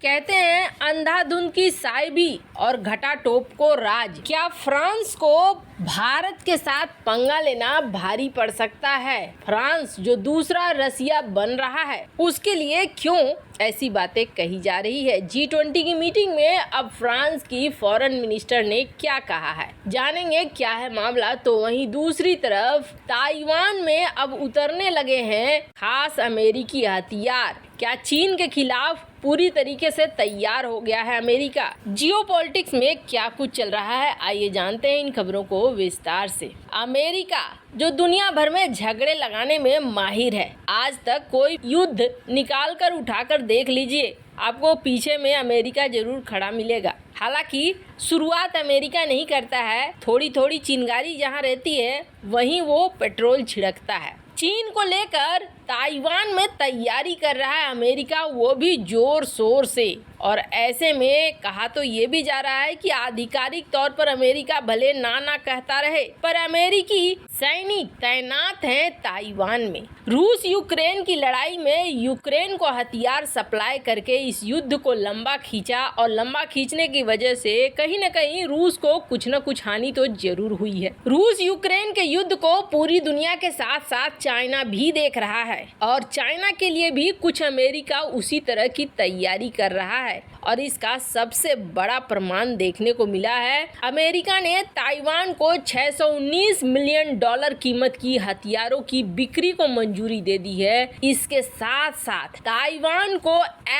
कहते हैं अंधाधुंध की साइबी और घटा टोप को राज। क्या फ्रांस को भारत के साथ पंगा लेना भारी पड़ सकता है? फ्रांस जो दूसरा रसिया बन रहा है उसके लिए क्यों ऐसी बातें कही जा रही है? G20 की मीटिंग में अब फ्रांस की फॉरेन मिनिस्टर ने क्या कहा है, जानेंगे क्या है मामला। तो वहीं दूसरी तरफ ताइवान में अब उतरने लगे हैं खास अमेरिकी हथियार। क्या चीन के खिलाफ पूरी तरीके से तैयार हो गया है अमेरिका? जियोपॉलिटिक्स में क्या कुछ चल रहा है, आइए जानते हैं इन खबरों को विस्तार से। अमेरिका जो दुनिया भर में झगड़े लगाने में माहिर है, आज तक कोई युद्ध निकाल कर उठाकर देख लीजिए, आपको पीछे में अमेरिका जरूर खड़ा मिलेगा। हालांकि शुरुआत अमेरिका नहीं करता है, थोड़ी थोड़ी चिंगारी जहां रहती है वहीं वो पेट्रोल छिड़कता है। चीन को लेकर ताइवान में तैयारी कर रहा है अमेरिका, वो भी जोर शोर से। और ऐसे में कहा तो ये भी जा रहा है कि आधिकारिक तौर पर अमेरिका भले ना कहता रहे, पर अमेरिकी सैनिक तैनात हैं ताइवान में। रूस यूक्रेन की लड़ाई में यूक्रेन को हथियार सप्लाई करके इस युद्ध को लंबा खींचा, और लंबा खींचने की वजह से कहीं न कहीं रूस को कुछ न कुछ हानि तो जरूर हुई है। रूस यूक्रेन के युद्ध को पूरी दुनिया के साथ साथ चाइना भी देख रहा है, और चाइना के लिए भी कुछ अमेरिका उसी तरह की तैयारी कर रहा है। और इसका सबसे बड़ा प्रमाण देखने को मिला है, अमेरिका ने ताइवान को $619 मिलियन कीमत की हथियारों की बिक्री को मंजूरी दे दी है। इसके साथ साथ ताइवान को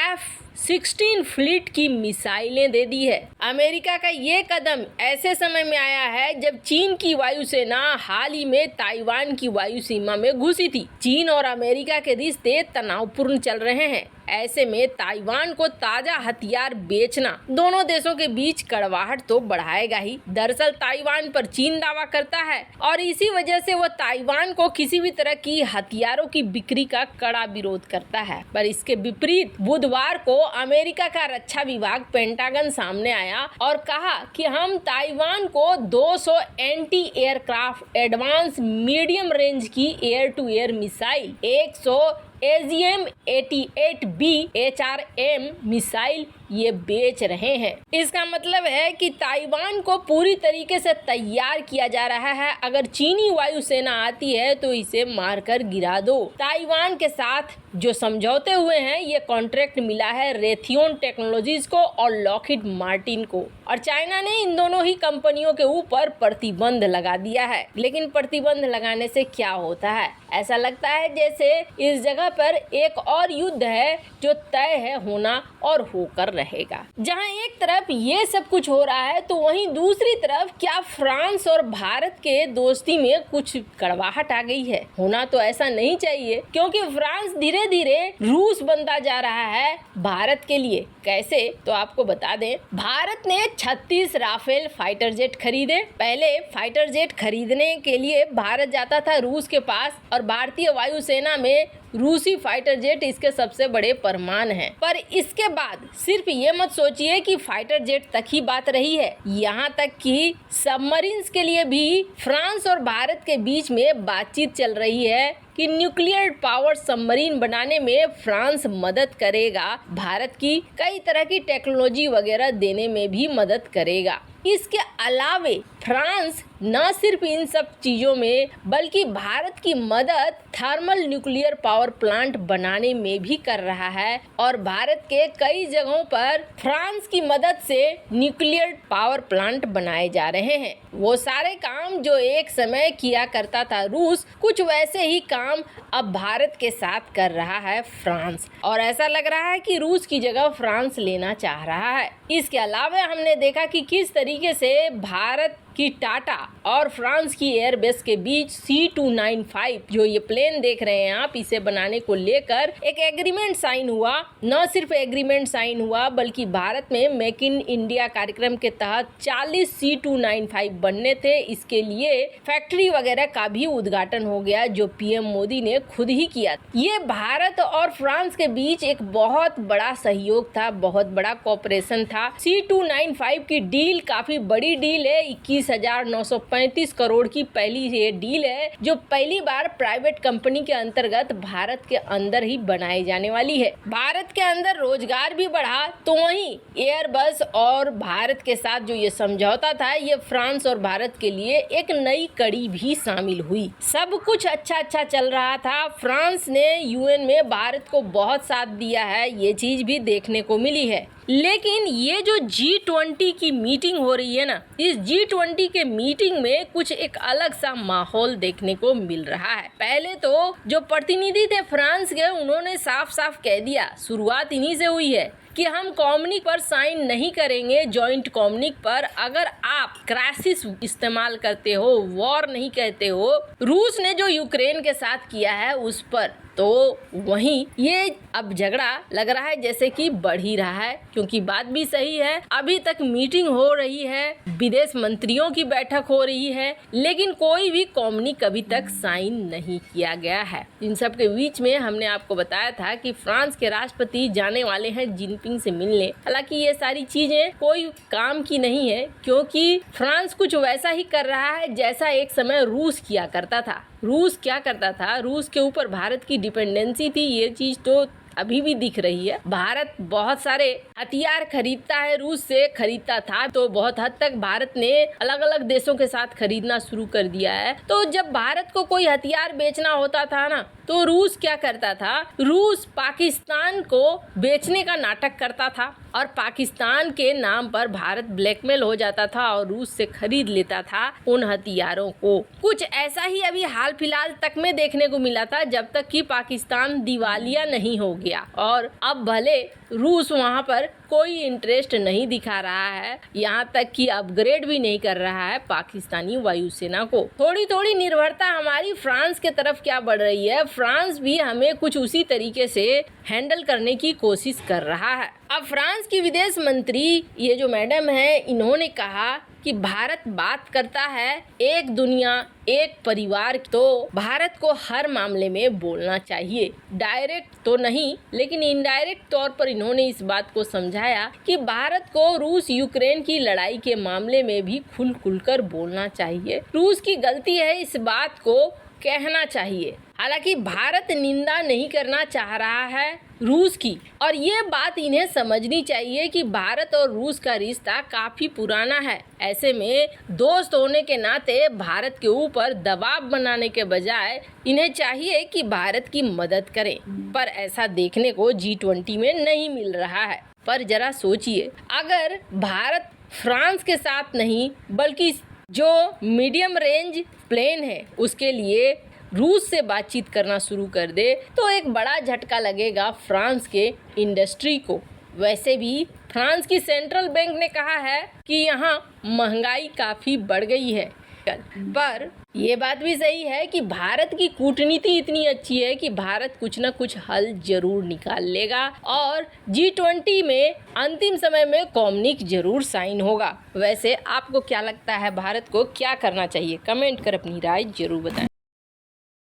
F-16 फ्लीट की मिसाइलें दे दी है। अमेरिका का ये कदम ऐसे समय में आया है जब चीन की वायुसेना हाल ही में ताइवान की वायु सीमा में घुसी थी। चीन और अमेरिका के रिश्ते तनावपूर्ण चल रहे हैं। ऐसे में ताइवान को ताजा हथियार बेचना दोनों देशों के बीच कड़वाहट तो बढ़ाएगा ही। दरअसल ताइवान पर चीन दावा करता है और इसी वजह से वो ताइवान को किसी भी तरह की हथियारों की बिक्री का कड़ा विरोध करता है। पर इसके विपरीत बुधवार को अमेरिका का रक्षा विभाग पेंटागन सामने आया और कहा कि हम ताइवान को 200 anti aircraft advance medium range की air to air missile, 100 AGM-88B HRM missile ये बेच रहे हैं। इसका मतलब है कि ताइवान को पूरी तरीके से तैयार किया जा रहा है। अगर चीनी वायुसेना आती है तो इसे मारकर गिरा दो। ताइवान के साथ जो समझौते हुए हैं, ये कॉन्ट्रैक्ट मिला है रेथियोन टेक्नोलॉजीज को और लॉकहीड मार्टिन को, और चाइना ने इन दोनों ही कंपनियों के ऊपर प्रतिबंध लगा दिया है। लेकिन प्रतिबंध लगाने से क्या होता है? ऐसा लगता है जैसे इस जगह पर एक और युद्ध है जो तय है होना और होकर रहेगा। जहां एक तरफ ये सब कुछ हो रहा है तो वहीं दूसरी तरफ क्या फ्रांस और भारत के दोस्ती में कुछ कड़वाहट आ गई है? होना तो ऐसा नहीं चाहिए, क्योंकि फ्रांस धीरे धीरे रूस बनता जा रहा है भारत के लिए। कैसे? तो आपको बता दें, भारत ने 36 राफेल फाइटर जेट खरीदे। पहले फाइटर जेट खरीदने के लिए भारत जाता था रूस के पास, और भारतीय वायुसेना में रूसी फाइटर जेट इसके सबसे बड़े प्रमाण हैं। पर इसके बाद सिर्फ ये मत सोचिए कि फाइटर जेट तक ही बात रही है, यहाँ तक कि सबमरीन्स के लिए भी फ्रांस और भारत के बीच में बातचीत चल रही है कि न्यूक्लियर पावर सबमरीन बनाने में फ्रांस मदद करेगा, भारत की कई तरह की टेक्नोलॉजी वगैरह देने में भी मदद करेगा। इसके अलावे फ्रांस न सिर्फ इन सब चीज़ों में बल्कि भारत की मदद थर्मल न्यूक्लियर पावर प्लांट बनाने में भी कर रहा है, और भारत के कई जगहों पर फ्रांस की मदद से न्यूक्लियर पावर प्लांट बनाए जा रहे हैं। वो सारे काम जो एक समय किया करता था रूस, कुछ वैसे ही काम अब भारत के साथ कर रहा है फ्रांस, और ऐसा लग रहा है कि रूस की जगह फ्रांस लेना चाह रहा है। इसके अलावा हमने देखा कि किस तरीके से भारत की टाटा और फ्रांस की एयरबेस के बीच C295 जो ये प्लेन देख रहे हैं आप, इसे बनाने को लेकर एक एग्रीमेंट साइन हुआ। न सिर्फ एग्रीमेंट साइन हुआ बल्कि भारत में मेक इन इंडिया कार्यक्रम के तहत 40 C295 बनने थे। इसके लिए फैक्ट्री वगैरह का भी उद्घाटन हो गया जो PM मोदी ने खुद ही किया। ये भारत और फ्रांस के बीच एक बहुत बड़ा सहयोग था, बहुत बड़ा कोऑपरेशन था। C295 की डील काफी बड़ी डील है, 21 21,935 करोड़ की पहली ये डील है जो पहली बार प्राइवेट कंपनी के अंतर्गत भारत के अंदर ही बनाई जाने वाली है। भारत के अंदर रोजगार भी बढ़ा तो वहीं एयरबस और भारत के साथ जो ये समझौता था ये फ्रांस और भारत के लिए एक नई कड़ी भी शामिल हुई। सब कुछ अच्छा चल रहा था। फ्रांस ने यूएन में भारत को बहुत साथ दिया है, ये चीज भी देखने को मिली है। लेकिन ये जो G20 की मीटिंग हो रही है ना, इस G20 के मीटिंग में कुछ एक अलग सा माहौल देखने को मिल रहा है। पहले तो जो प्रतिनिधि थे फ्रांस के, उन्होंने साफ साफ कह दिया, शुरुआत इन्हीं से हुई है कि हम कम्युनिक पर साइन नहीं करेंगे, जॉइंट कम्युनिक पर, अगर आप क्राइसिस इस्तेमाल करते हो, वॉर नहीं कहते हो। रूस ने जो यूक्रेन के साथ किया है उस पर, तो वहीं ये अब झगड़ा लग रहा है जैसे कि बढ़ ही रहा है, क्योंकि बात भी सही है। अभी तक मीटिंग हो रही है, विदेश मंत्रियों की बैठक हो रही है, लेकिन कोई भी कम्युनिक अभी तक साइन नहीं किया गया है। इन सब के बीच में हमने आपको बताया था कि फ्रांस के राष्ट्रपति जाने वाले हैं जिनपिंग से मिलने। हालांकि ये सारी चीजें कोई काम की नहीं है, क्योंकि फ्रांस कुछ वैसा ही कर रहा है जैसा एक समय रूस किया करता था। रूस क्या करता था, रूस के ऊपर भारत की डिपेंडेंसी थी, ये चीज तो अभी भी दिख रही है। भारत बहुत सारे हथियार खरीदता है, रूस से खरीदता था, तो बहुत हद तक भारत ने अलग अलग देशों के साथ खरीदना शुरू कर दिया है। तो जब भारत को कोई हथियार बेचना होता था ना, तो रूस क्या करता था, रूस पाकिस्तान को बेचने का नाटक करता था और पाकिस्तान के नाम पर भारत ब्लैकमेल हो जाता था और रूस से खरीद लेता था उन हथियारों को। कुछ ऐसा ही अभी हाल फिलहाल तक में देखने को मिला था, जब तक कि पाकिस्तान दिवालिया नहीं हो गया। और अब भले रूस वहां पर कोई इंटरेस्ट नहीं दिखा रहा है, यहाँ तक कि अपग्रेड भी नहीं कर रहा है पाकिस्तानी वायुसेना को। थोड़ी थोड़ी निर्भरता हमारी फ्रांस के तरफ क्या बढ़ रही है, फ्रांस भी हमें कुछ उसी तरीके से हैंडल करने की कोशिश कर रहा है। अब फ्रांस की विदेश मंत्री ये जो मैडम है, इन्होंने कहा कि भारत बात करता है एक दुनिया एक परिवार, तो भारत को हर मामले में बोलना चाहिए। डायरेक्ट तो नहीं, लेकिन इनडायरेक्ट तौर पर इन्होंने इस बात को समझाया कि भारत को रूस यूक्रेन की लड़ाई के मामले में भी खुलकर बोलना चाहिए। रूस की गलती है, इस बात को कहना चाहिए। हालांकि भारत निंदा नहीं करना चाह रहा है रूस की, और ये बात इन्हें समझनी चाहिए कि भारत और रूस का रिश्ता काफी पुराना है। ऐसे में दोस्त होने के नाते भारत के ऊपर दबाव बनाने के बजाय इन्हें चाहिए कि भारत की मदद करें, पर ऐसा देखने को G20 में नहीं मिल रहा है। पर जरा सोचिए, अगर भारत फ्रांस के साथ नहीं बल्कि जो मीडियम रेंज प्लेन है उसके लिए रूस से बातचीत करना शुरू कर दे, तो एक बड़ा झटका लगेगा फ्रांस के इंडस्ट्री को। वैसे भी फ्रांस की सेंट्रल बैंक ने कहा है कि यहाँ महंगाई काफ़ी बढ़ गई है, पर ये बात भी सही है कि भारत की कूटनीति इतनी अच्छी है कि भारत कुछ न कुछ हल जरूर निकाल लेगा और G20 में अंतिम समय में कम्युनिक जरूर साइन होगा। वैसे आपको क्या लगता है, भारत को क्या करना चाहिए? कमेंट कर अपनी राय जरूर बताएं।